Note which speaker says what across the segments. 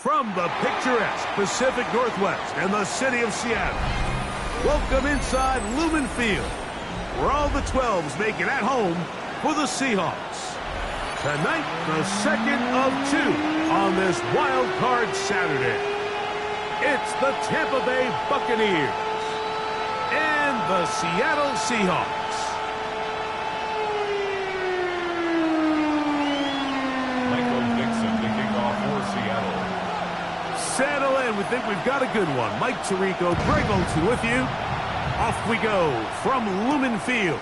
Speaker 1: From the picturesque Pacific Northwest and the city of Seattle, welcome inside Lumen Field, where all the 12s make it at home for the Seahawks. Tonight, the second of two on this wild card Saturday. It's the Tampa Bay Buccaneers and the Seattle Seahawks. Settle in. We think we've got a good one. Mike Tirico, Greg Olson with you. Off we go from Lumen Field.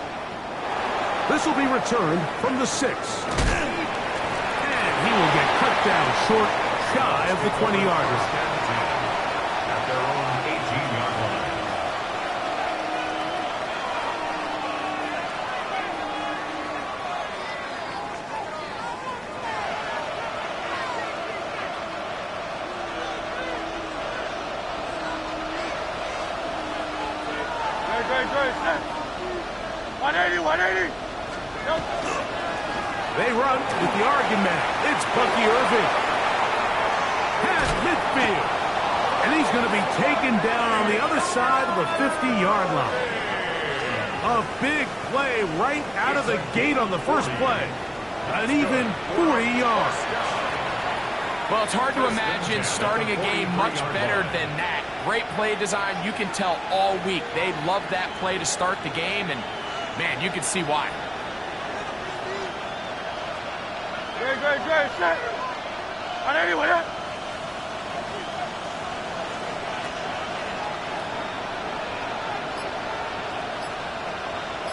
Speaker 1: This will be returned from the 6. And he will get cut down short, shy of the 20-yard line.
Speaker 2: At their own 18-yard line.
Speaker 3: Great. 180.
Speaker 1: They run with the argument. It's Bucky Irving. Past midfield. And he's going to be taken down on the other side of the 50-yard line. A big play right out of the gate on the first play. An even 40 yards.
Speaker 4: Well, it's hard to imagine starting a game much better than that. Great play design. You can tell all week. They love that play to start the game, and, man, you can see why.
Speaker 3: Great. Set. 180 with it.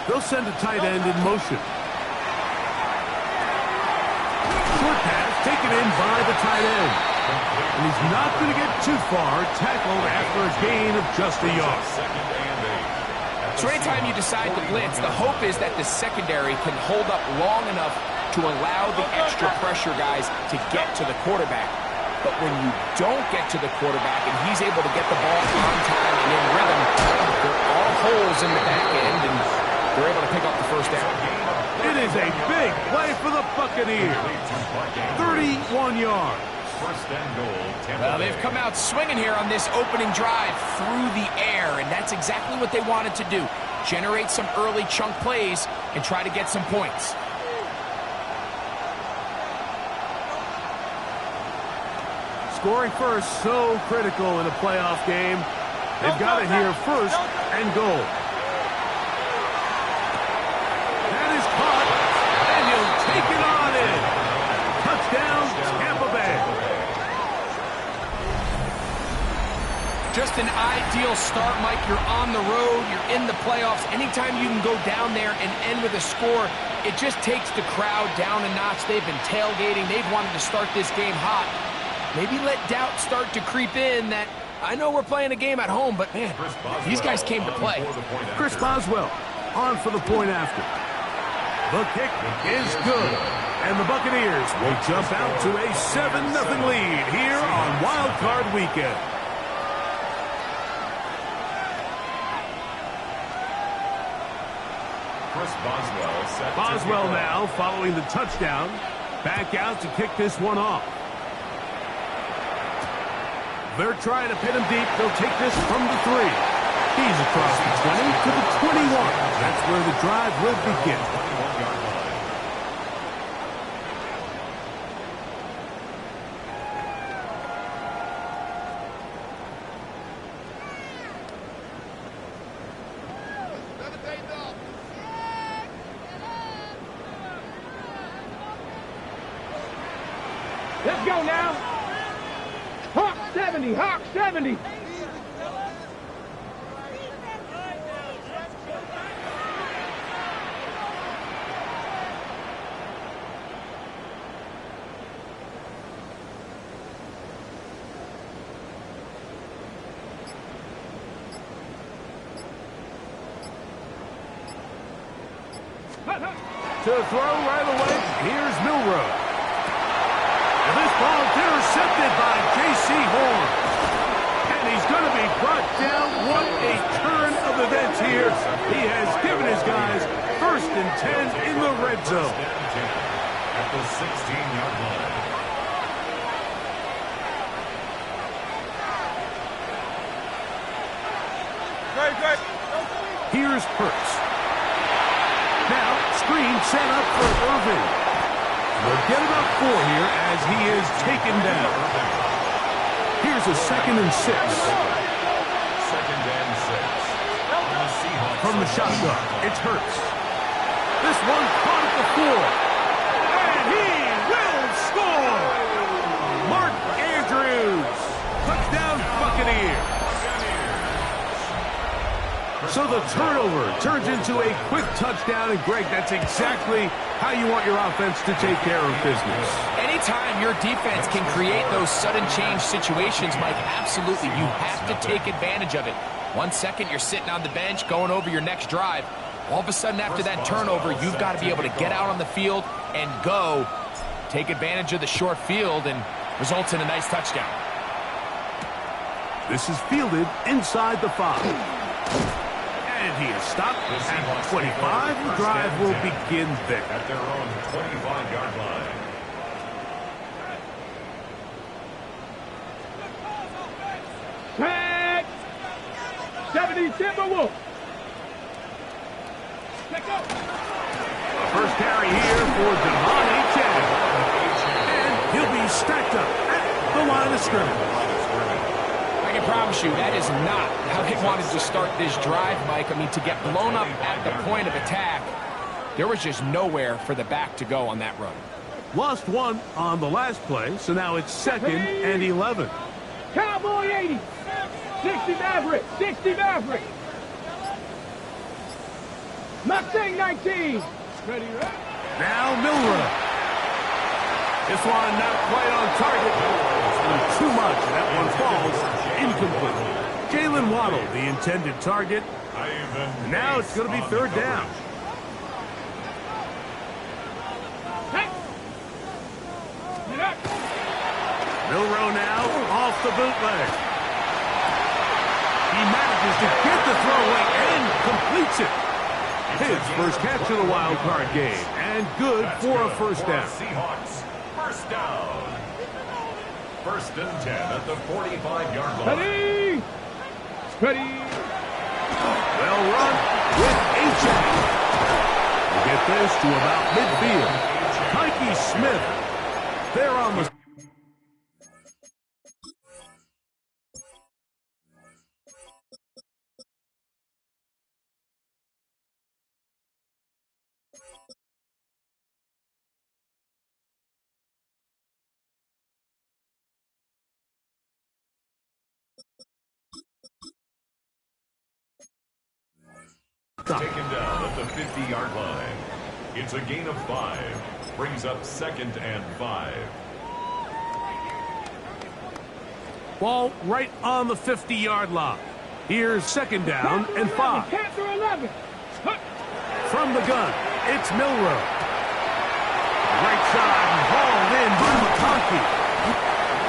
Speaker 1: They'll send a tight end in motion. Short pass taken in by the tight end. And he's not going to get too far, tackled after a gain of just a yard.
Speaker 4: So anytime you decide to blitz, the hope is that the secondary can hold up long enough to allow the extra pressure guys to get to the quarterback. But when you don't get to the quarterback and he's able to get the ball on time and in rhythm, there are holes in the back end, and they're able to pick up the first down.
Speaker 1: It is a big play for the Buccaneers. 31 yards.
Speaker 2: First and goal, Tampa
Speaker 4: Well,
Speaker 2: Bay.
Speaker 4: they've come out swinging here on this opening drive through the air, and that's exactly what they wanted to do. Generate some early chunk plays and try to get some points.
Speaker 1: Scoring first, so critical in a playoff game. They've got it here first and goal. That is caught, and he'll take it on in. Touchdown, Tampa Bay.
Speaker 4: Just an ideal start, Mike. You're on the road. You're in the playoffs. Anytime you can go down there and end with a score, it just takes the crowd down a notch. They've been tailgating. They've wanted to start this game hot. Maybe let doubt start to creep in that, I know we're playing a game at home, but, man, these guys came to play.
Speaker 1: Chris Boswell on for the point after. The kick is good. And the Buccaneers will jump out to a 7-0 lead here on Wild Card Weekend.
Speaker 2: Chris Boswell set
Speaker 1: Boswell now following the touchdown. Back out to kick this one off. They're trying to pin him deep. They'll take this from the 3. He's across the 20 to the 21. That's where the drive will begin.
Speaker 2: 21-yard line.
Speaker 3: Let's go now. Hawk 70. Hawk 70.
Speaker 1: To throw right away, here's Milrow. And this ball intercepted by J.C. Horn. And he's going to be brought down. What a turn of events here. He has given his guys 1st and 10 in the red zone.
Speaker 2: At the 16-yard line.
Speaker 1: Here's Hurts. Now, screen set up for Irvin. They'll get about 4 here as he is taken down. Here's a 2nd and 6.
Speaker 2: 2nd and 6.
Speaker 1: From the shotgun, it's Hurts. This one caught at the 4. And he will score! Mark Andrews. Touchdown Buccaneers. So the turnover turns into a quick touchdown, and Greg, that's exactly how you want your offense to take care of business.
Speaker 4: Anytime your defense can create those sudden change situations, Mike, absolutely, you have to take advantage of it. 1 second, you're sitting on the bench, going over your next drive. All of a sudden, after that turnover, you've got to be able to get out on the field and go. Take advantage of the short field, and results in a nice touchdown.
Speaker 1: This is fielded inside the 5. And he is stopped at 25. The drive will begin there.
Speaker 2: At their own 25-yard line.
Speaker 3: Tag! 70 Timberwolves. Let's go.
Speaker 1: First carry here for Devon Achane. And he'll be stacked up at the line of scrimmage.
Speaker 4: I can promise you that is not how they wanted to start this drive, Mike. I mean, to get blown up at the point of attack, there was just nowhere for the back to go on that run.
Speaker 1: Lost 1 on the last play, so now it's 2nd and 11.
Speaker 3: Cowboy 80. 60 Maverick. 60 Maverick. Mustang 19. Ready, right?
Speaker 1: Now Milrow. This one not quite on target. Too much. That one falls incomplete. Jalen Waddle, the intended target. And now it's going to be 3rd down. Milrow now off the bootleg. He manages to get the throwaway and completes it. His first catch of the wild card game, and good for a 1st down.
Speaker 2: Seahawks, 1st down. 1st and 10 at the 45-yard line.
Speaker 3: Ready. Ready.
Speaker 1: Well run with Achane. We'll get this to about midfield. Mikey Smith, there on the...
Speaker 2: Taken down at the 50-yard line. It's a gain of 5. Brings up 2nd and 5.
Speaker 1: Ball right on the 50-yard line. Here's 2nd down and 5.
Speaker 3: Panther 11.
Speaker 1: From the gun, it's Milrow. Right side and hauled in by McConkey.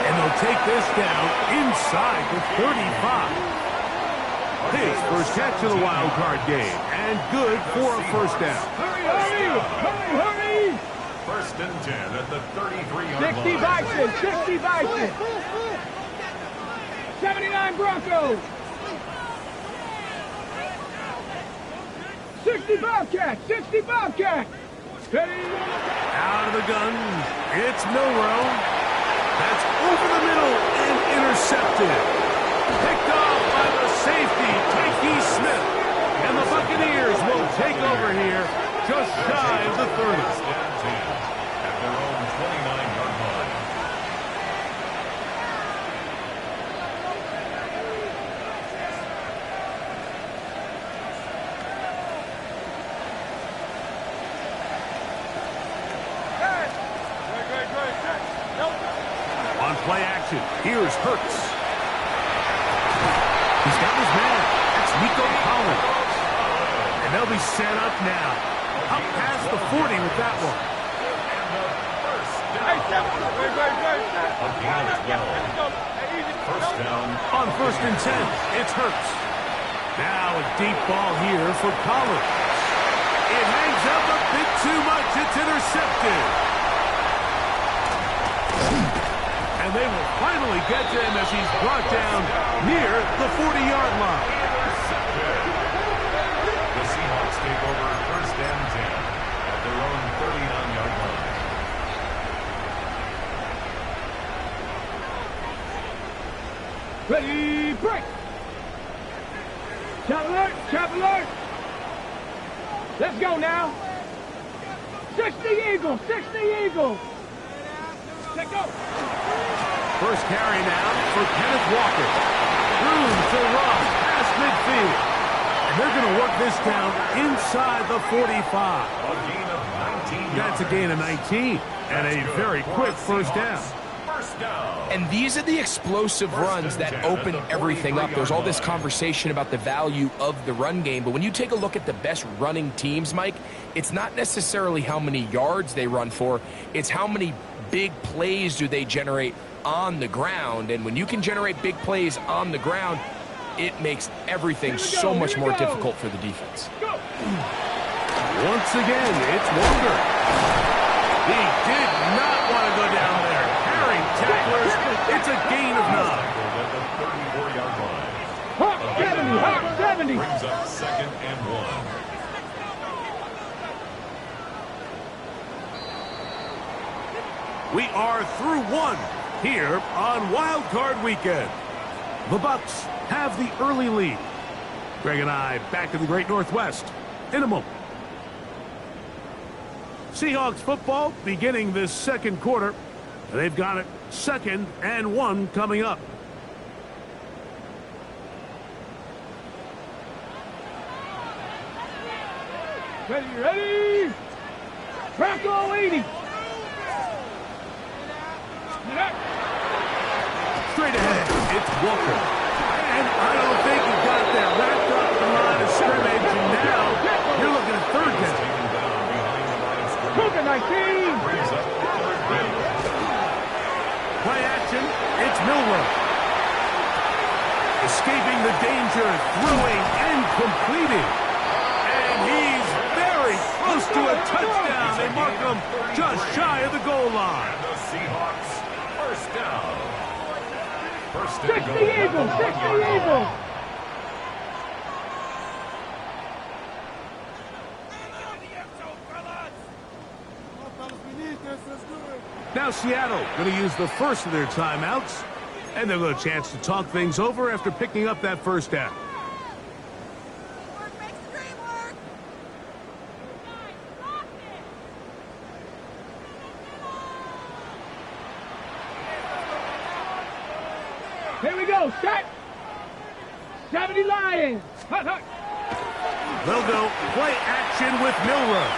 Speaker 1: And they'll take this down inside the 35. His first catch of the wild card game, and good for a 1st down.
Speaker 3: Hurry, hurry, hurry, hurry.
Speaker 2: 1st and 10 at the 33-yard
Speaker 3: 60
Speaker 2: line.
Speaker 3: Bison, 60 Bison. 79 Broncos. 60 Bobcats, 60 Bobcats. Ready.
Speaker 1: Out of the gun, it's Milrow. That's over the middle and intercepted. Picked off by the safety, Mikey Smith. And the Buccaneers will take over here just shy of the 30.
Speaker 2: 1st and 10 at their own 29-yard line.
Speaker 1: On play action, here's Hurts. He's got his man. That's Nico Collins. And they'll be set up now. Up past the 40 with that one.
Speaker 2: A gain of 12. 1st down.
Speaker 1: On 1st and 10, it's Hurts. Now a deep ball here for Collins. It hangs up a bit too much. It's intercepted. And they will finally get to him as he's brought down near the 40-yard line.
Speaker 2: take over first and 10 at their own 39-yard line.
Speaker 3: Ready, break. Chop alert, chop alert. Let's go now. 60 Eagles, 60 Eagles. Let's go.
Speaker 1: First carry now for Kenneth Walker. Room to run past midfield. And they're going to work this down inside the 45.
Speaker 2: A gain of 19
Speaker 1: That's a gain of 19. And a very quick first down.
Speaker 2: First down.
Speaker 4: And these are the explosive runs that open everything up. There's all this conversation about the value of the run game, but when you take a look at the best running teams, Mike, it's not necessarily how many yards they run for, it's how many big plays do they generate on the ground. And when you can generate big plays on the ground, it makes everything so much more difficult for the defense.
Speaker 1: Once again, it's Walker. He did not want to go down there. Carrying tacklers, it's a gain of 9.
Speaker 2: At the 34-yard line.
Speaker 3: Hawk 70, Hawk 70.
Speaker 2: Brings up second and 1.
Speaker 1: We are through one here on Wild Card Weekend. The Bucs have the early lead. Greg and I back in the Great Northwest in a moment. Seahawks football beginning this second quarter. They've got it 2nd and 1 coming up.
Speaker 3: Ready, ready. Bronco 80.
Speaker 1: Straight ahead, it's Walker. And I don't think he got that wrapped up the line of scrimmage. And now you're looking at 3rd down.
Speaker 3: Cougar 19.
Speaker 2: Brings up third down.
Speaker 1: Play action, it's Milroe. Escaping the danger, throwing and completing. And he's very close to a touchdown. They mark him just shy of the goal line.
Speaker 2: The Seahawks, first down. First
Speaker 3: 60
Speaker 2: and goal.
Speaker 3: Eagles, 60 Eagles.
Speaker 1: Now Seattle going to use the first of their timeouts, and they'll get a chance to talk things over after picking up that first down.
Speaker 3: Here we go, set. 70 Lions. Hut, hut.
Speaker 1: They'll go play action with Milroe.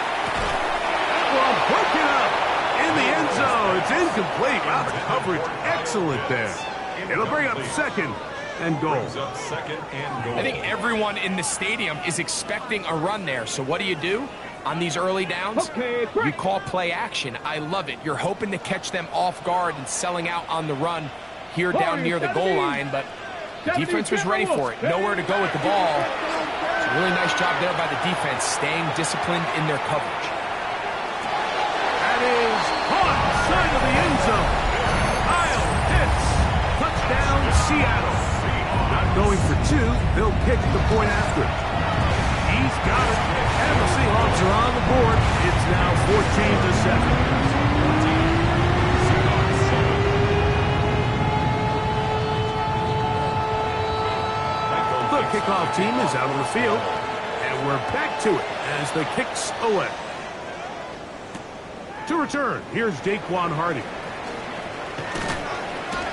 Speaker 1: Well, broken up in the end zone. It's incomplete. Wow, the coverage excellent there. It'll bring up 2nd and goal.
Speaker 2: Brings up 2nd and goal.
Speaker 4: I think everyone in the stadium is expecting a run there. So what do? On these early downs,
Speaker 3: Okay,
Speaker 4: you call play action. I love it. You're hoping to catch them off guard and selling out on the run here down near the goal line, but the defense was ready for it. Nowhere to go with the ball. It's a really nice job there by the defense, staying disciplined in their coverage.
Speaker 1: That is caught side of the end zone. Kyle Pitts. Touchdown, Seattle. Not going for 2. They'll kick the point after. He's got it. And the Seahawks are on the board. It's now 14-7. The kickoff team is out on the field, and we're back to it as the kicks away. To return, here's Daquan Hardy.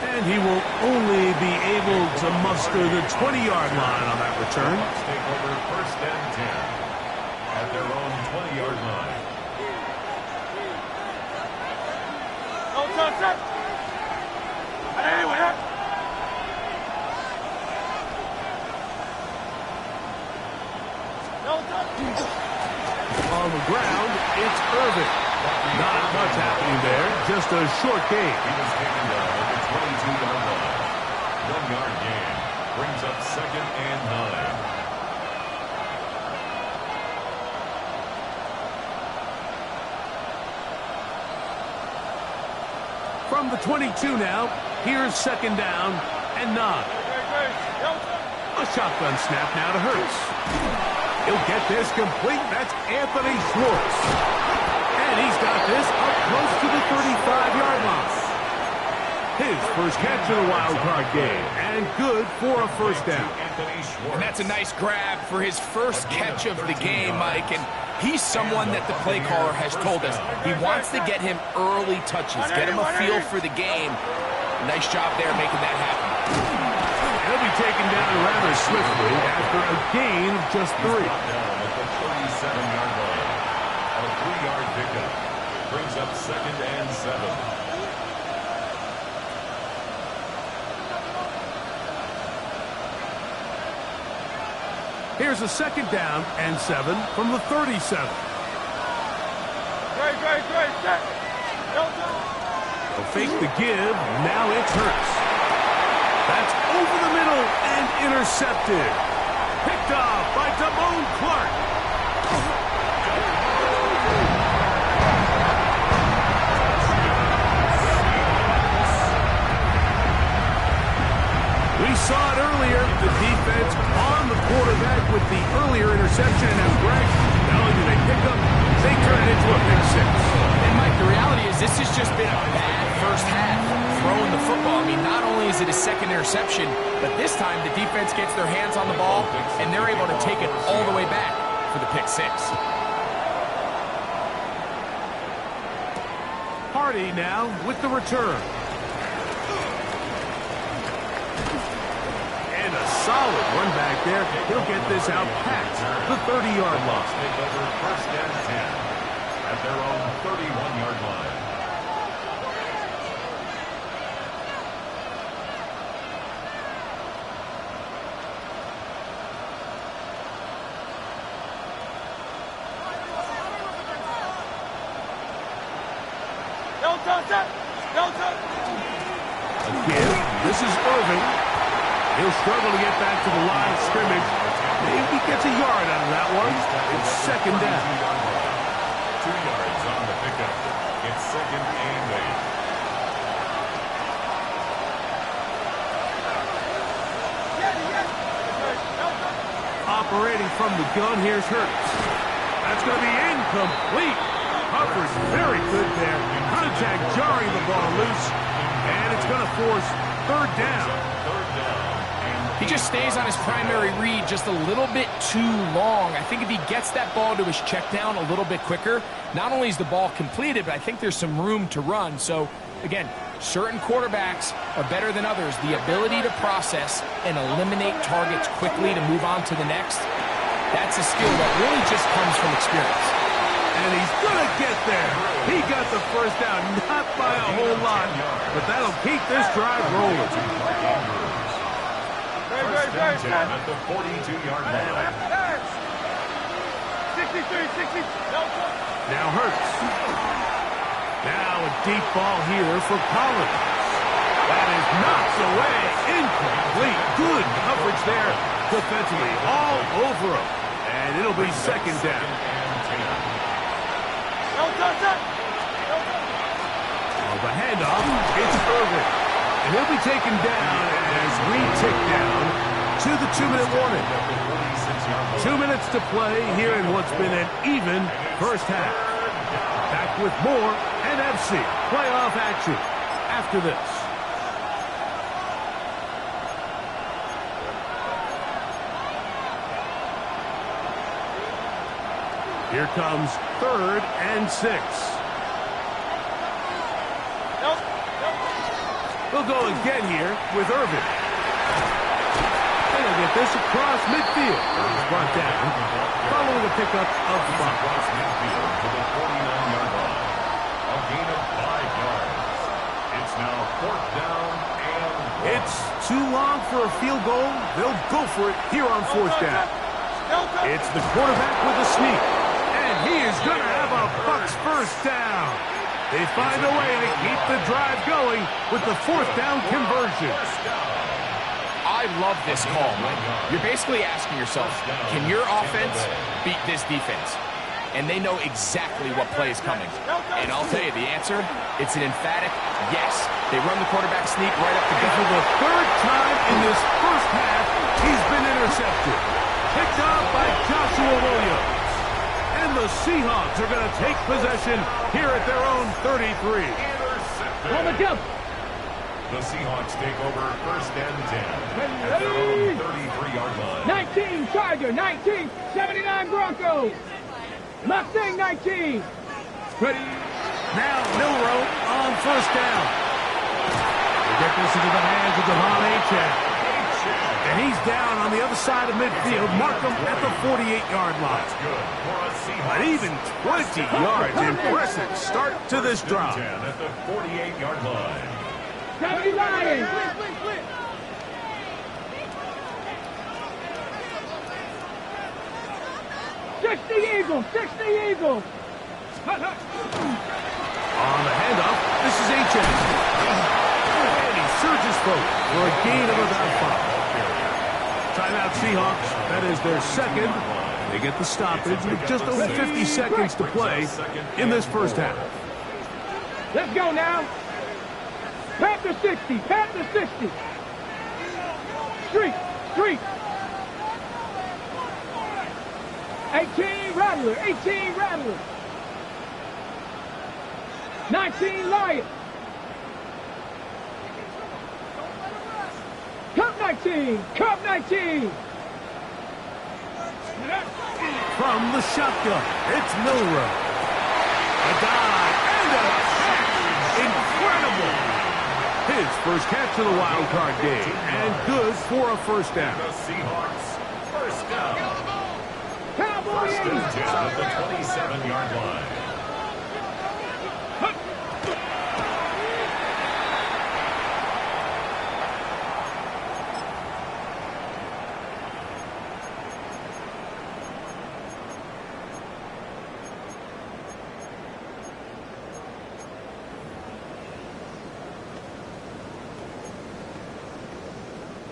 Speaker 1: And he will only be able to muster the 20-yard line on that return.
Speaker 2: Let's take over first and 10 at their own 20-yard line.
Speaker 3: Hey, what happened?
Speaker 1: On the ground, it's Irvin. Not much happening there, just a short gain.
Speaker 2: He was taken down at the 22-yard line. 1-yard gain. Brings up 2nd and 9.
Speaker 1: From the 22 now, here's 2nd down and 9. A shotgun snap now to Hurts. He'll get this complete. That's Anthony Schwartz. And he's got this up close to the 35-yard line. His first catch of the wild card game, and good for a first down.
Speaker 4: And that's a nice grab for his first catch of the game, Mike. And he's someone that the play caller has told us he wants to get him early touches, get him a feel for the game. Nice job there making that happen.
Speaker 1: He'll be taken down rather swiftly after a gain of just 3.
Speaker 2: At the 37-yard line. A 3-yard pickup brings up 2nd and 7.
Speaker 1: Here's a 2nd down and 7 from the 37.
Speaker 3: Great, set.
Speaker 1: They'll fake the give. Now it's Hurts. That's over the middle and intercepted. Picked off by Damone Clark. We saw it earlier. The defense on the quarterback with the earlier interception. And as Greg, not only do they pick up, they turn it into a pick 6.
Speaker 4: And Mike, the reality is this has just been a bad first half throwing the football. I mean, not only is it a 2nd interception, but this time the defense gets their hands on the ball and they're able to take it all the way back for the pick 6.
Speaker 1: Hardy now with the return. And a solid run back there. He'll get this out past the 30-yard line.
Speaker 2: Take over 1st and 10 at their own 31-yard line.
Speaker 1: A give. This is Irving. He'll struggle to get back to the line of scrimmage. Maybe he gets a yard out of that one. It's 2nd down.
Speaker 2: 2 yards on the pickup. It's 2nd and 8.
Speaker 1: Operating from the gun, here's Hurts. That's going to be incomplete. Coverage very good there. Contact jarring the ball loose. And it's going to force 3rd down.
Speaker 4: He just stays on his primary read just a little bit too long. I think if he gets that ball to his check down a little bit quicker, not only is the ball completed, but I think there's some room to run. So, again, certain quarterbacks are better than others. The ability to process and eliminate targets quickly to move on to the next, that's a skill that really just comes from experience.
Speaker 1: And he's going to get there. He got the first down, not by a whole lot, but that'll keep this drive rolling.
Speaker 2: First and 10 at the 42-yard line.
Speaker 3: 63.
Speaker 1: Now Hurts. Now a deep ball here for Collins. That is knocked away. Incomplete. Good coverage there defensively. All over him. And it'll be 2nd down. The handoff, it's Irving. And he'll be taken down as we tick down to the 2-minute warning. 2 minutes to play here in what's been an even first half. Back with more NFC playoff action after this. Here comes 3rd and 6. We'll go again here with Irving. And he'll get this across midfield. He's brought down following the pickup of the ball.
Speaker 2: Across midfield to the 49-yard line. A gain of 5 yards. It's now 4th down and 1.
Speaker 1: It's too long for a field goal. They'll go for it here on 4th down. It's the quarterback with a sneak. And he is going to have a Bucs first down. They find a way to keep the drive going with the 4th down conversion.
Speaker 4: I love this call, Mike. You're basically asking yourself, can your offense beat this defense? And they know exactly what play is coming. And I'll tell you the answer, it's an emphatic yes. They run the quarterback sneak right up the gut.
Speaker 1: For the 3rd time in this first half, he's been intercepted. Picked off by Joshua Williams. And the Seahawks are going to take possession here at their own 33.
Speaker 3: On the jump.
Speaker 2: The Seahawks take over first and 10 at their own 33-yard line.
Speaker 3: 19 Charger, 19, 79 Broncos. Mustang 19. Ready.
Speaker 1: Now Milroe on first down. They get this into the hands of Devon Achane. And he's down on the other side of midfield. Mark him at the 48-yard line. But even 20 yards. Impressive start to this drive.
Speaker 2: At the 48-yard line.
Speaker 3: 70 Lions. 60 Eagles, 60 Eagles.
Speaker 1: On the handoff, this is Achane. And he surges forward for a gain of about 5. Timeout Seahawks. That is their second. They get the stoppage with just over 50 seconds to play in this first half.
Speaker 3: Let's go now. Panther 60, Panther 60. Street, street. 18 Rattler, 18 Rattler. 19 Lion. Cup 19, Cup 19.
Speaker 1: From the shotgun, it's Milroe. A dive and a catch. Incredible. His first catch of the wild card game, and good for a first down.
Speaker 2: The Seahawks first down.
Speaker 3: Cowboy
Speaker 2: First and 10 at the 27-yard line.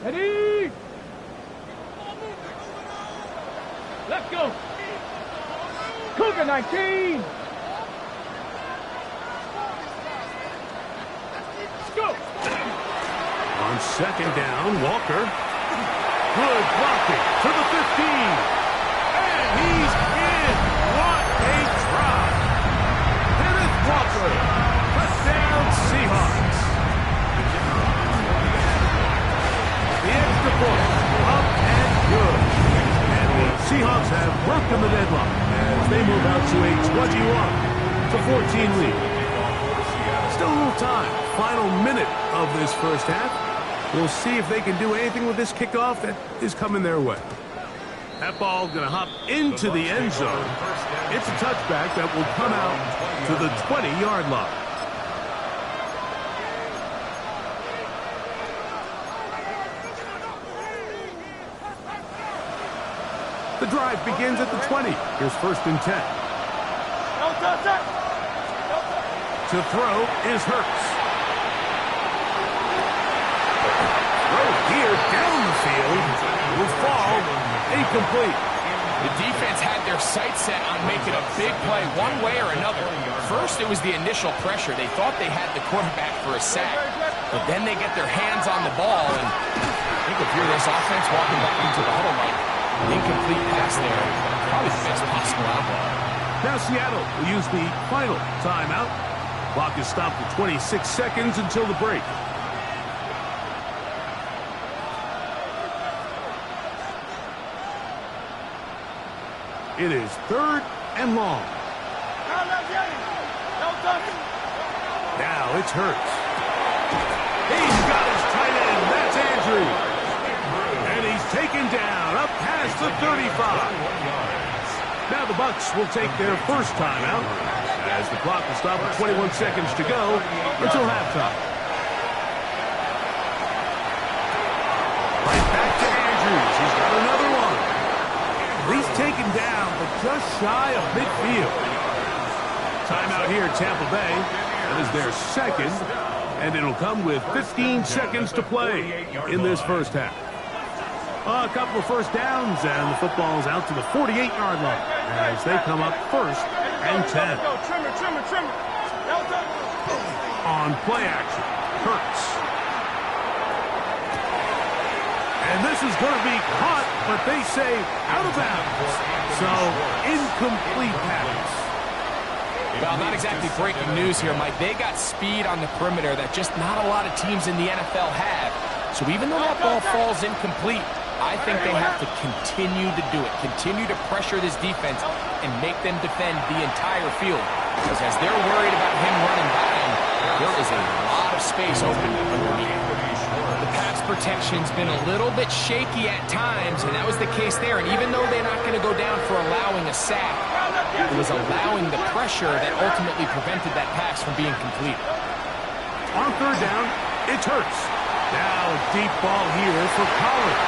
Speaker 3: Ready? Let's go. Cougar 19. Let's go.
Speaker 1: On second down, Walker. Good blocking to the 15. And he's in. What a drop. Kenneth Walker. Touchdown Seahawks. The extra point, up and good. And the Seahawks have broken the deadlock as they move out to a 21-14 lead. Still a little time. Final minute of this first half. We'll see if they can do anything with this kickoff that is coming their way. That ball going to hop into the end zone. It's a touchback that will come out to the 20-yard line. The drive begins at the 20. Here's first and 10. To throw is Hurts. Throw here down the field will fall incomplete.
Speaker 4: The defense had their sights set on making a big play one way or another. First, it was the initial pressure. They thought they had the quarterback for a sack. But then they get their hands on the ball, and I think if you're this offense walking back into the huddle like incomplete pass there, probably the best possible outcome.
Speaker 1: Now Seattle will use the final timeout. Clock is stopped for 26 seconds until the break. It is third and long. Now it's Hurts. He's got his tight end. That's Andrews. And he's taken down up past the 35. Now the Bucs will take their first timeout as the clock will stop with 21 seconds to go until halftime. Right back to Andrews. He's got another one. He's taken down, but just shy of midfield. Timeout here at Tampa Bay. That is their second, and it'll come with 15 seconds to play in this first half. A couple of first downs, and the football's out to the 48-yard line as they come up first and 10. On play action, Hurts. And this This is going to be caught, but they say out of bounds. So, incomplete pass.
Speaker 4: Well, not exactly breaking news here, Mike. They got speed on the perimeter that just not a lot of teams in the NFL have. So even though that ball falls incomplete, I think they have to continue to do it. Continue to pressure this defense and make them defend the entire field. Because as they're worried about him running by them, there is a lot of space open underneath. The pass protection's been a little bit shaky at times, and that was the case there. And even though they're not going to go down for allowing a sack, it was allowing the pressure that ultimately prevented that pass from being complete.
Speaker 1: On third down, it's Hurts. Now a deep ball here for Collins.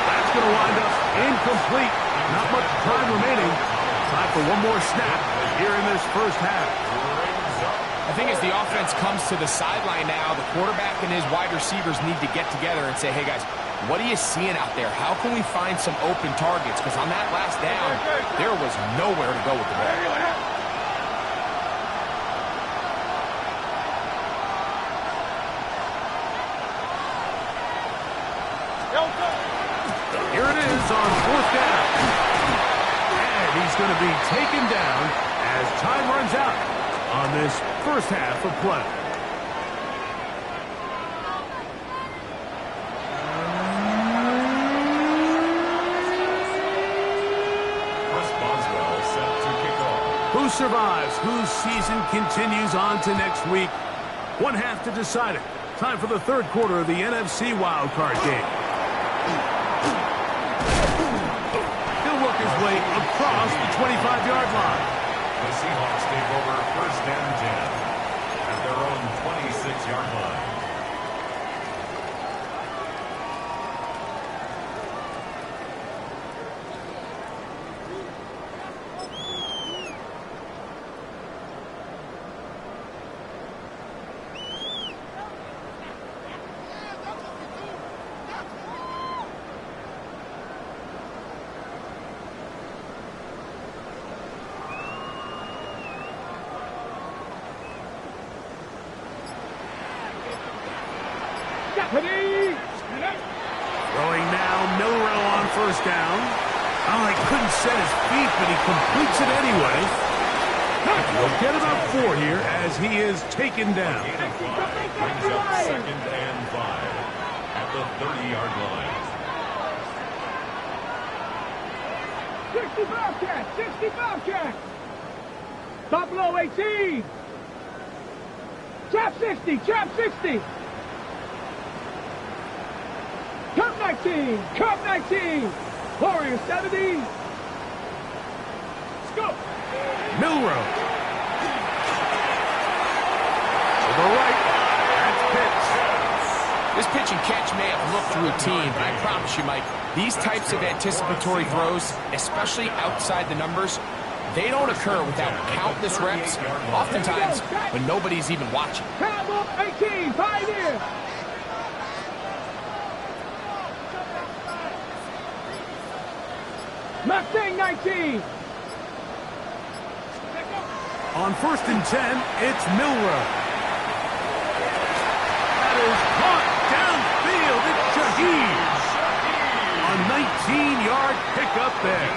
Speaker 1: That's going to wind up incomplete. Not much time remaining. Time for one more snap here in this first half.
Speaker 4: I think as the offense comes to the sideline now, the quarterback and his wide receivers need to get together and say, hey, guys, what are you seeing out there? How can we find some open targets? Because on that last down, there was nowhere to go with the ball.
Speaker 1: Here it is on fourth down. And he's going to be taken down as time runs out on this first half of play. Who survives? Whose season continues on to next week? One half to decide it. Time for the third quarter of the NFC wildcard game. He'll work his way across the 25-yard line.
Speaker 2: The Seahawks take over first and 10 at their own 26-yard line.
Speaker 1: Throwing now, Milrow on first down. Oh, he couldn't set his feet, but he completes it anyway. We'll get about 4 here as he is taken down.
Speaker 2: Gain of 5 brings up second and 5 at the 30-yard line.
Speaker 3: 65 catch, 65 catch. Top low 18. Trap 60, trap 60. Cup 19, cup 19. Warrior 70. Let's go.
Speaker 1: Milrow. To the right. That's Pitts.
Speaker 4: This pitch and catch may have looked routine, but I promise you, Mike, these types of anticipatory throws, especially outside the numbers, they don't occur without countless reps, oftentimes when nobody's even watching.
Speaker 3: Cowboy 18, Pioneer. Mustang 19.
Speaker 1: On first and 10, it's Milrow. That is caught downfield. It's Shaheed. A 19-yard pickup there.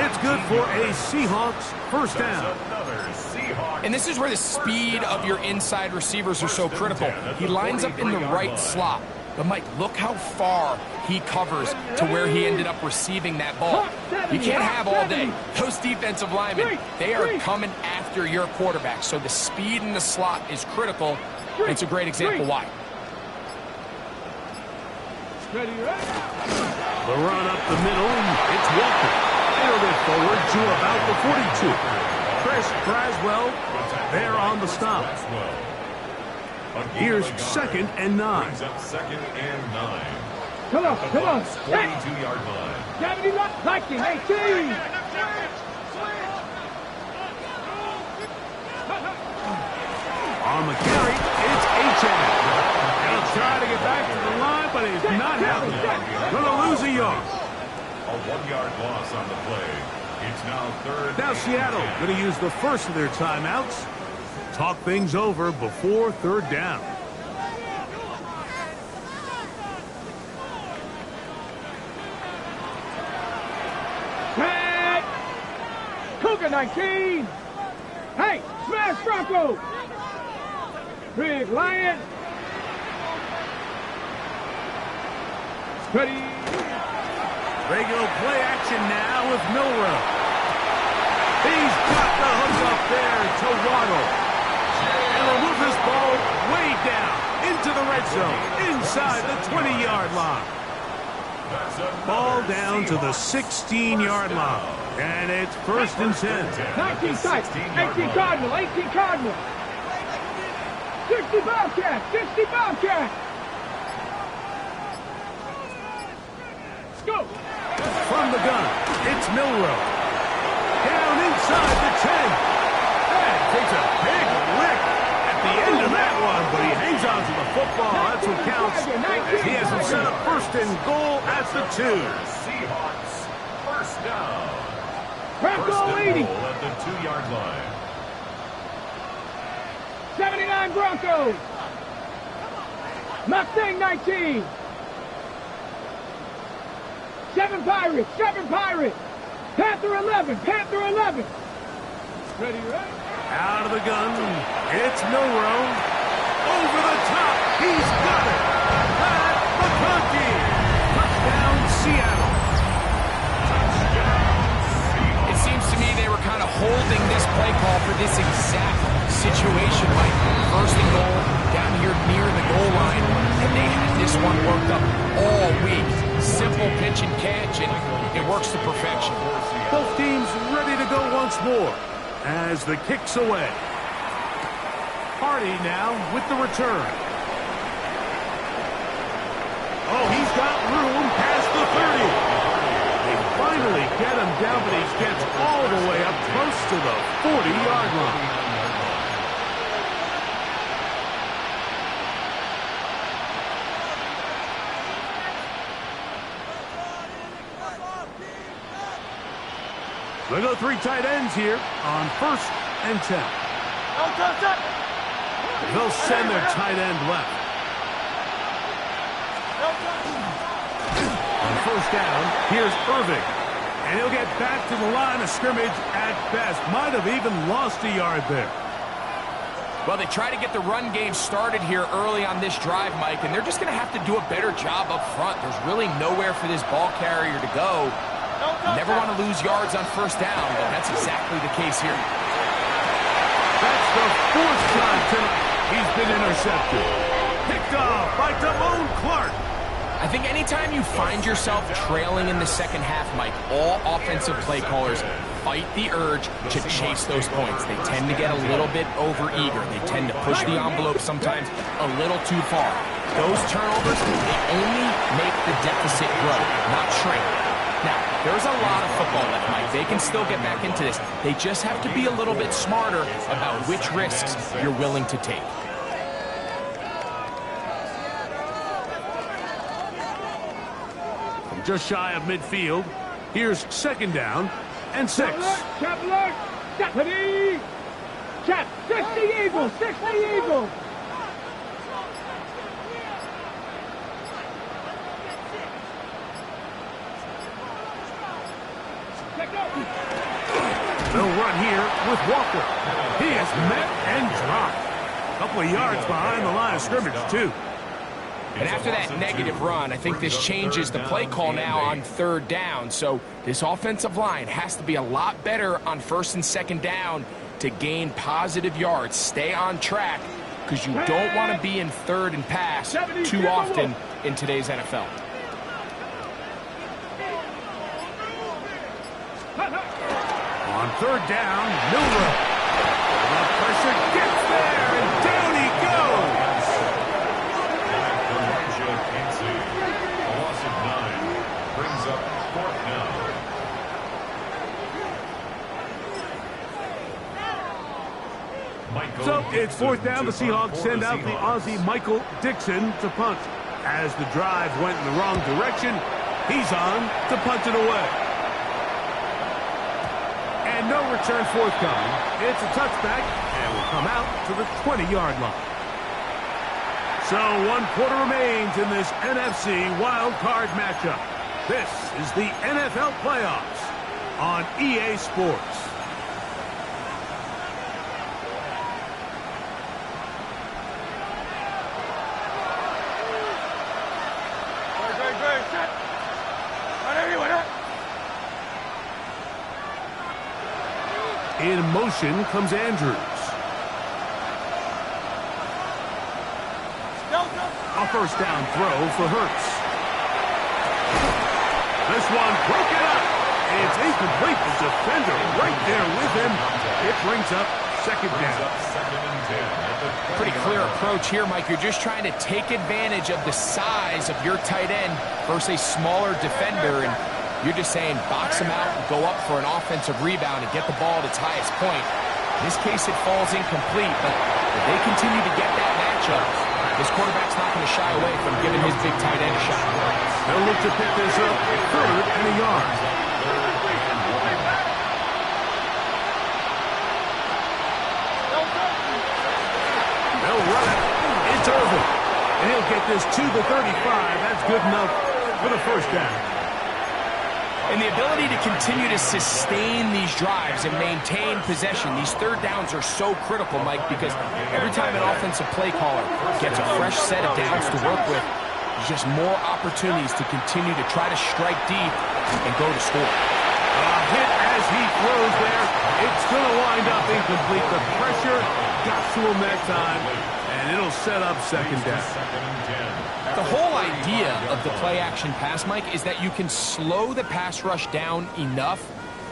Speaker 1: It's good for a Seahawks first down.
Speaker 4: And this is where the speed of your inside receivers are so critical. He lines up in the right slot. But, Mike, look how far he covers to where he ended up receiving that ball. You can't have all day. Those defensive linemen, they are coming after your quarterback. So the speed in the slot is critical. It's a great example why.
Speaker 1: The run up the middle, it's Walker. Failed it forward to about the 42. Chris Braswell there on the stop. Here's second and 9.
Speaker 2: Brings up second and 9.
Speaker 3: Come on, come on.
Speaker 2: 42-yard line.
Speaker 3: 70 Viking 18.
Speaker 1: On the carry, it's H.A. He'll try to get back to the line, but it's not happening. Going to lose a yard.
Speaker 2: A 1-yard loss on the play. It's now third.
Speaker 1: Now Seattle going to use the first of their timeouts. Talk things over before third down.
Speaker 3: Pressure 19. Hey, smash Bronco. Big Lion. Ready.
Speaker 1: Regular play action now with Milrow. He's got the hook up there to Waddle. And will move this ball way down into the red zone, inside the 20-yard line. Ball down to the 16-yard line. And it's 1st and 10.
Speaker 3: 19 tight. 18 Cardinal. 18 Cardinal. 60 Bobcat. 60 Bobcat. Let's go.
Speaker 1: From the gun, it's Milrow. Down inside the 10. And takes a big lick at the end of that one, but he hangs on to the football. That's what counts. He has him set up 1st and goal at the 2.
Speaker 2: Seahawks, 1st down.
Speaker 3: Bronco 80.
Speaker 2: At the 2-yard line.
Speaker 3: 79 Broncos. Mustang 19. 7 Pirates. 7 Pirates. Panther 11. Panther 11. Ready, right?
Speaker 1: Out of the gun, it's Milrow. Over the top, he's got it. Pat McConkey. Touchdown, Seattle.
Speaker 4: It seems to me they were kind of holding this play call for this exact situation, like 1st and goal down here near the goal line, and they had this one worked up all week. Simple pitch and catch, and it works to perfection.
Speaker 1: Both teams ready to go once more as the kick's away. Hardy now with the return. Oh, he's got room past the 30. They finally get him down, but he gets all the way up close to the 40-yard line. They go 3 tight ends here on 1st and 10. They'll send their tight end left. On 1st down, here's Irving. And he'll get back to the line of scrimmage at best. Might have even lost a yard there.
Speaker 4: Well, they try to get the run game started here early on this drive, Mike, and they're just going to have to do a better job up front. There's really nowhere for this ball carrier to go. You never want to lose yards on 1st down, but that's exactly the case here.
Speaker 1: That's the 4th time tonight he's been intercepted. Picked off by Damone Clark.
Speaker 4: I think anytime you find yourself trailing in the 2nd half, Mike, all offensive play callers fight the urge to chase those points. They tend to get a little bit overeager. They tend to push the envelope sometimes a little too far. Those turnovers, they only make the deficit grow, not shrink. Now, there's a lot of football left, Mike. They can still get back into this. They just have to be a little bit smarter about which risks you're willing to take.
Speaker 1: From just shy of midfield, here's 2nd down and 6.
Speaker 3: Chap alert! Deputy! Chap, 60 Eagles! 60 Eagles!
Speaker 1: They'll run here with Walker. He is met and dropped. A couple of yards behind the line of scrimmage, too.
Speaker 4: And after that negative run, I think this changes the play call now on 3rd down. So this offensive line has to be a lot better on 1st and 2nd down to gain positive yards. Stay on track because you don't want to be in 3rd and pass too often in today's NFL.
Speaker 1: On 3rd down, Milrow. The pressure gets there, and down he goes.
Speaker 2: A loss of 9 brings up 4th down.
Speaker 1: So it's 4th down. The Seahawks send out the Aussie Michael Dixon to punt. As the drive went in the wrong direction, he's on to punt it away. And no return forthcoming. It's a touchback and will come out to the 20-yard line. So 1 quarter remains in this NFC wild card matchup. This is the NFL playoffs on EA Sports. In motion comes Andrews. A first down throw for Hurts. This one broken up. It's incomplete. The defender right there with him. It brings up second down.
Speaker 4: Pretty clear approach here, Mike. You're just trying to take advantage of the size of your tight end versus a smaller defender, and you're just saying box him out and go up for an offensive rebound and get the ball at its highest point. In this case, it falls incomplete, but if they continue to get that matchup, this quarterback's not going to shy away from giving his big tight end a shot.
Speaker 1: They'll look to pick this up 3rd and a yard. They'll run it. It's Irvin. And he'll get this to the 35. That's good enough for the first down.
Speaker 4: And the ability to continue to sustain these drives and maintain possession, these third downs are so critical, Mike, because every time an offensive play caller gets a fresh set of downs to work with, there's just more opportunities to continue to try to strike deep and go to score.
Speaker 1: A hit as he throws there. It's going to wind up incomplete. The pressure got to him that time, and it'll set up second down.
Speaker 4: The whole idea of the play-action pass, Mike, is that you can slow the pass rush down enough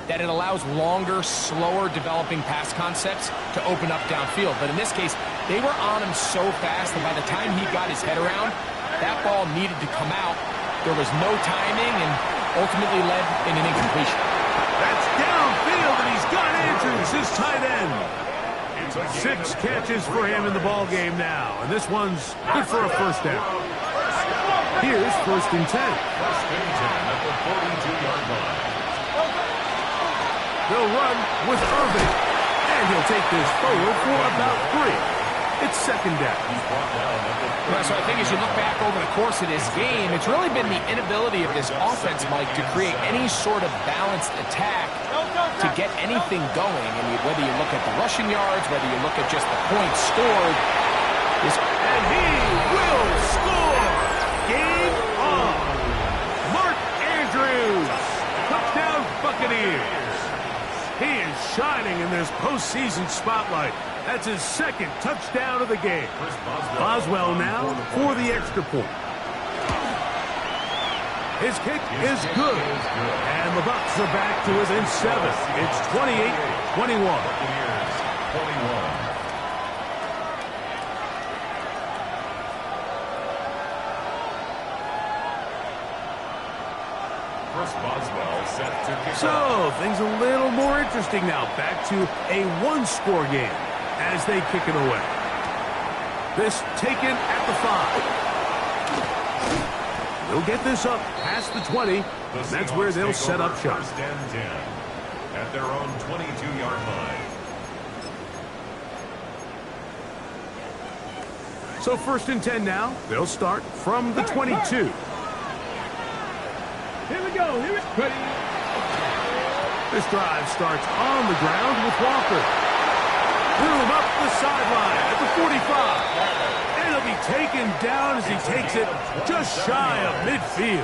Speaker 4: that it allows longer, slower developing pass concepts to open up downfield. But in this case, they were on him so fast that by the time he got his head around, that ball needed to come out. There was no timing and ultimately led in an incompletion.
Speaker 1: That's downfield, and he's got Andrews, his tight end. 6 catches for him in the ball game now, and this one's good for a first down. Here's 1st and 10.
Speaker 2: 1st and 10 at the 42-yard line.
Speaker 1: They'll run with Irving, and he'll take this forward for about 3. It's second down.
Speaker 4: Well, so I think as you look back over the course of this game, it's really been the inability of this offense, Mike, to create any sort of balanced attack to get anything going. And whether you look at the rushing yards, whether you look at just the points scored,
Speaker 1: and he will score! Game on! Mark Andrews! Touchdown Buccaneers! He is shining in this postseason spotlight. That's his 2nd touchdown of the game. Boswell now for the extra point. His kick is good. And the Bucs are back to within 7. It's 28-21. So, things a little more interesting now. Back to a 1-score game as they kick it away. This taken at the 5. They'll get this up past the 20. That's where they'll set up shop.
Speaker 2: 1st and 10 at their own 22-yard line.
Speaker 1: So 1st and 10 now. They'll start from the 22.
Speaker 3: Here we go. Here it's ready.
Speaker 1: This drive starts on the ground with Walker. Boom up the sideline at the 45. And he'll be taken down as he takes it just shy of midfield.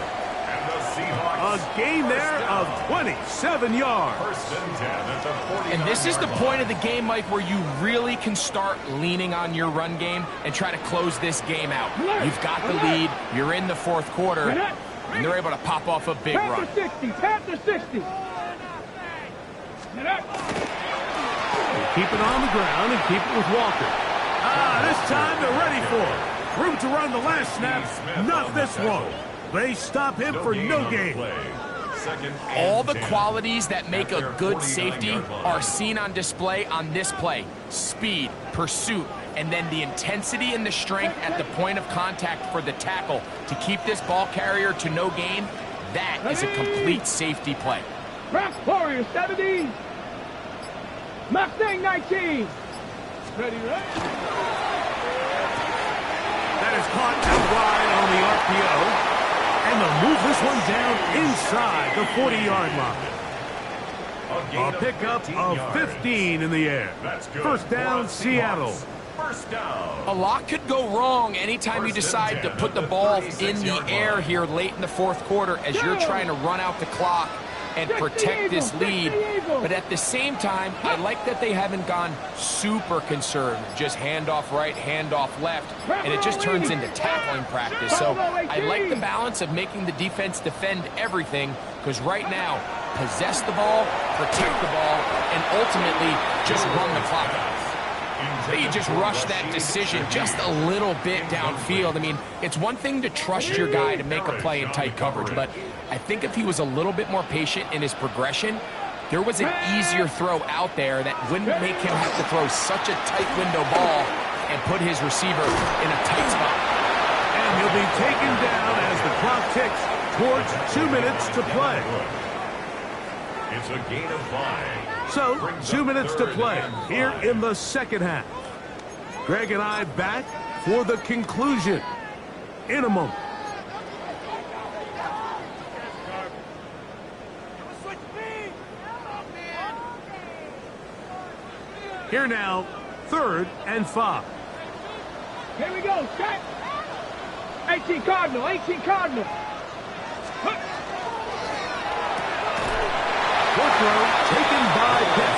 Speaker 1: A gain there of 27 yards.
Speaker 2: 1st and 10 at the 49.
Speaker 4: And this is the point of the game, Mike, where you really can start leaning on your run game and try to close this game out. You've got the lead. You're in the 4th quarter. And they're able to pop off a big run.
Speaker 3: Past the 60. Past the 60.
Speaker 1: Keep it on the ground and keep it with Walker. This time they're ready for it. Room to run the last snap. Not this one. They stop him for no gain.
Speaker 4: All the qualities that make a good safety are seen on display on this play. Speed, pursuit, and then the intensity and the strength at the point of contact for the tackle to keep this ball carrier to no gain. That is a complete safety play.
Speaker 3: Max Warrior 70. Mustang 19. Ready, right?
Speaker 1: That is caught out wide on the RPO. And they'll move this one down inside the 40-yard line. A pickup of 15 in the air. First down, Seattle.
Speaker 2: First down.
Speaker 4: A lot could go wrong anytime you decide to put the ball in the air here late in the 4th quarter as you're trying to run out the clock and protect this lead. But at the same time, I like that they haven't gone super conservative. Just handoff right, handoff left, and it just turns into tackling practice. So I like the balance of making the defense defend everything, because right now, possess the ball, protect the ball, and ultimately just run the clock out. They just rushed that decision just a little bit downfield. I mean, it's one thing to trust your guy to make a play in tight coverage, but I think if he was a little bit more patient in his progression, there was an easier throw out there that wouldn't make him have to throw such a tight window ball and put his receiver in a tight spot.
Speaker 1: And he'll be taken down as the clock ticks towards 2 minutes to play.
Speaker 2: It's a gain of 5.
Speaker 1: So, 2 minutes to play here in the second half. Greg and I back for the conclusion in a moment. Here now, 3rd and 5.
Speaker 3: Here we go, set. 18 Cardinal, 18 Cardinal.
Speaker 1: Good throw, taken by Pitt.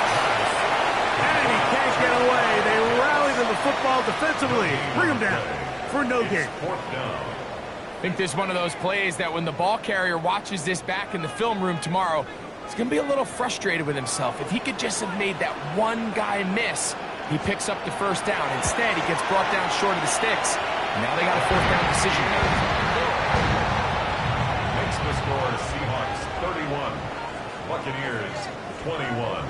Speaker 1: And he can't get away. They rally to the football defensively. Bring him down for no gain.
Speaker 4: I think this is one of those plays that when the ball carrier watches this back in the film room tomorrow, he's going to be a little frustrated with himself. If he could just have made that one guy miss, he picks up the first down. Instead, he gets brought down short of the sticks. And now they got a 4th down decision.
Speaker 2: Makes the score Seahawks 31. Buccaneers 21.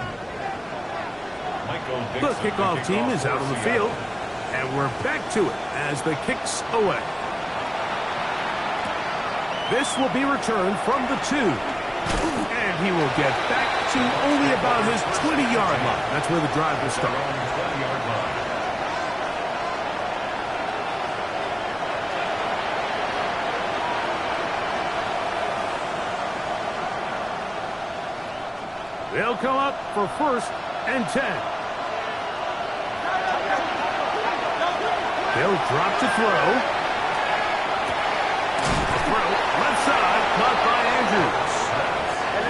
Speaker 1: The kickoff team is out on the field, and we're back to it as the kick's away. This will be returned from the 2, and he will get back to only about his 20-yard line. That's where the drive will start. They'll come up for 1st and 10. They'll drop to throw. Left side, caught by Andrews.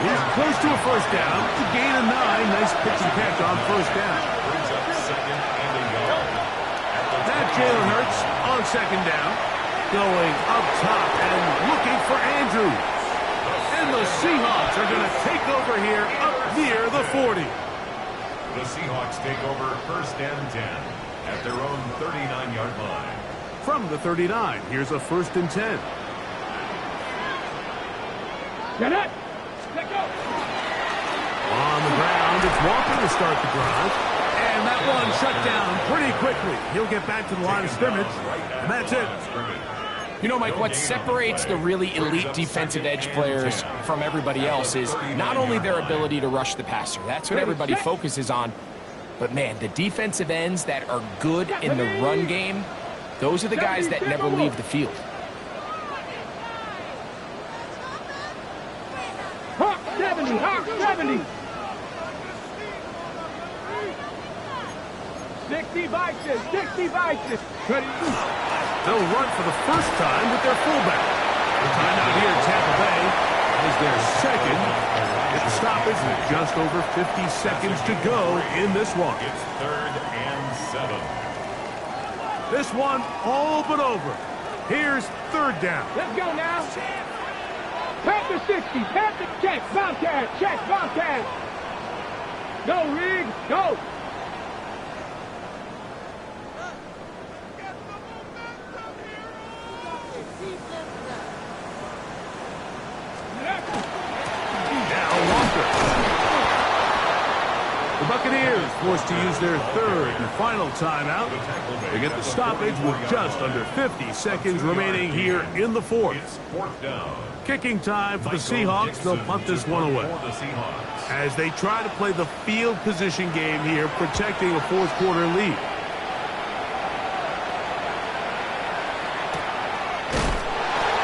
Speaker 1: He's close to a 1st down. To gain a 9. Nice pitch and catch on 1st down. Now Jalen Hurts on 2nd down. Going up top and looking for Andrews. And the Seahawks are going to take over here up near the 40.
Speaker 2: The Seahawks take over 1st and 10 at their own 39-yard line.
Speaker 1: From the 39, here's a 1st and 10.
Speaker 3: Get it. Let go.
Speaker 1: On the ground, it's Walker to start the drive. And that one shut down pretty quickly. He'll get back to the line of scrimmage, and that's it.
Speaker 4: You know, Mike, what separates the really elite defensive edge players from everybody else is not only their ability to rush the passer. That's what everybody focuses on. But, man, the defensive ends that are good in the run game, those are the guys that never leave the field.
Speaker 3: Hawk 70, Hawk 70. 60 vices, 60 vices.
Speaker 1: They'll run for the first time with their fullback. The timeout here in Tampa Bay is their 2nd. It's a stoppage with just over 50 seconds to go in this one.
Speaker 2: It's 3rd and 7.
Speaker 1: This one all but over. Here's 3rd down.
Speaker 3: Let's go now. Panther 60, Panther check, Bobcat, check, Bobcat. Go, Rig, go.
Speaker 1: The Buccaneers forced to use their 3rd and final timeout. They get the stoppage with just under 50 seconds remaining here in the 4th.
Speaker 2: It's 4th down.
Speaker 1: Kicking time for the Seahawks. They'll punt this one away as they try to play the field position game here, protecting a 4th quarter lead.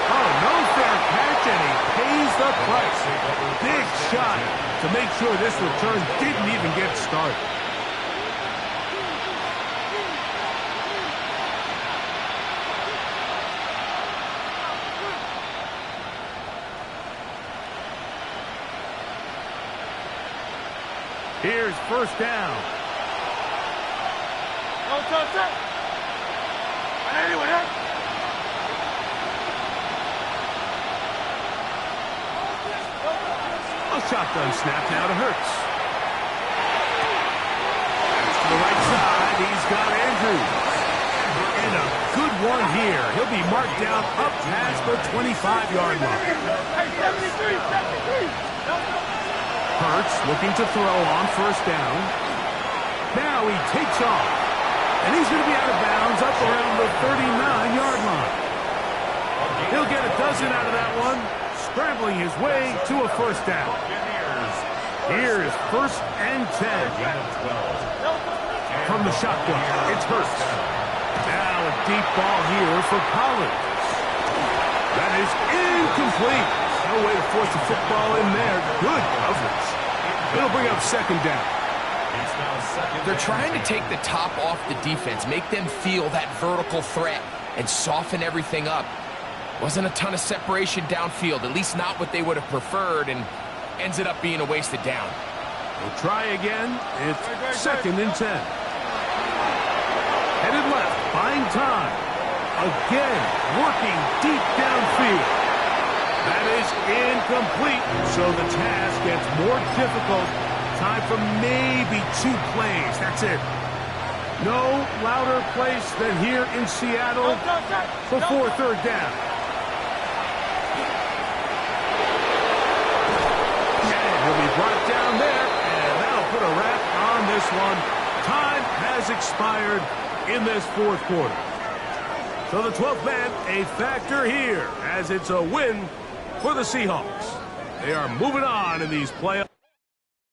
Speaker 1: Oh, no fair catch, and he pays the price. Big shot to make sure this return didn't even get started. Here's first down. A shotgun snap now to Hurts. To the right side, he's got Andrews. And a good one here. He'll be marked down up past the 25-yard line. Hurts looking to throw on first down. Now he takes off. And he's going to be out of bounds up around the 39-yard line. He'll get a dozen out of that one, scrambling his way to a first down. Here is first and 10. From the shotgun, it's Hurts. Now a deep ball here for Collins. That is incomplete. No way to force the football in there. Good coverage. It'll bring up second down.
Speaker 4: They're trying to take the top off the defense, make them feel that vertical threat, and soften everything up. Wasn't a ton of separation downfield, at least not what they would have preferred, and ends it up being a wasted down.
Speaker 1: We'll try again. It's second and 10. Headed left, buying time. Again, working deep downfield. That is incomplete, so the task gets more difficult. Time for maybe 2 plays. That's it. No louder place than here in Seattle before third down. And he'll be brought down there, and that'll put a wrap on this one. Time has expired in this fourth quarter. So the 12th man, a factor here, as it's a win for the Seahawks. They are moving on in these playoffs.